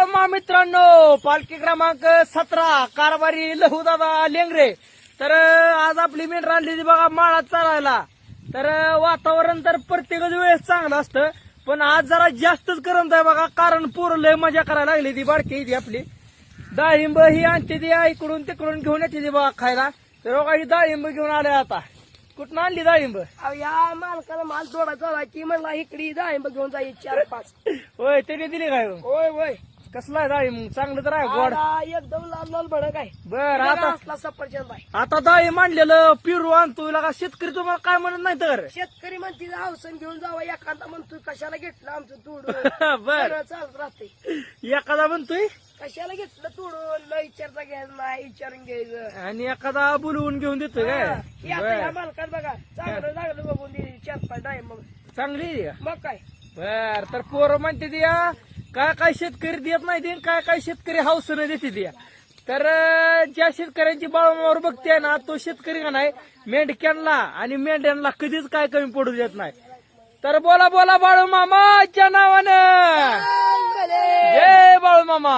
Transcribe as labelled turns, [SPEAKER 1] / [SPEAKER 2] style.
[SPEAKER 1] बाळमा मित्रांनो, पालखी क्रमांक 17 कारभारी लहूदादा लेंगरे. तर आज आपली मेंढर आणली बघा माळात चालायला. तर वातावरण तर प्रत्येकच वेळेस चांगलं असतं, पण आज जरा जास्तच करमत आहे बघा, कारण पोरं लय मजा करायला लागली. ती बारकी ती आपली डाळिंब ही आणते ती इकडून तिकडून घेऊन येते ती बघा खायला. तर बघा ही डाळिंब घेऊन आले आता. कुठं आणली डाळिंब?
[SPEAKER 2] या मालकाला माल जोडायचा की म्हणला इकडे डाळिंब घेऊन जाईल 4-5.
[SPEAKER 1] होय त्याने दिली काय?
[SPEAKER 2] होय होय.
[SPEAKER 1] कसला आहे डाळिंब? चांगलं तर आहे गोड.
[SPEAKER 2] एकदम लाल लाल भडक आहे.
[SPEAKER 1] बर आता
[SPEAKER 2] असला सफरचंद आहे.
[SPEAKER 1] आता डाळिंब आणलेलं पिरू आणतो का शेतकरी तुम्हाला काय म्हणत नाही तर?
[SPEAKER 2] शेतकरी म्हणते हौसन घेऊन जावा, एखादा म्हणतोय कशाला घेतलं आमचं तोडून.
[SPEAKER 1] बर
[SPEAKER 2] सगळं चालत राहते.
[SPEAKER 1] एखादा म्हणतोय
[SPEAKER 2] कशाला घेतलं तोडून, न विचारता घ्यायचं नाही, विचारून घ्यायचं.
[SPEAKER 1] आणि एखादा बोलवून घेऊन देतोय काय?
[SPEAKER 2] ही आता या मालकात बघा चांगलं लागलं बघून दिली 4-5 डाळिंब.
[SPEAKER 1] चांगली आहे का?
[SPEAKER 2] मग काय
[SPEAKER 1] बर तर पोरं म्हणते ती काय काय शेतकरी देत नाही ते, काय काय शेतकरी हौसनं देते ती. तर ज्या शेतकऱ्यांची बाळमावर बघते ना, तो शेतकरी का नाही मेंढक्यांना आणि मेंढ्यांना कधीच काय कमी पडू देत नाही. तर बोला बोला बाळू मामाच्या नावानं जय बाळू मामा.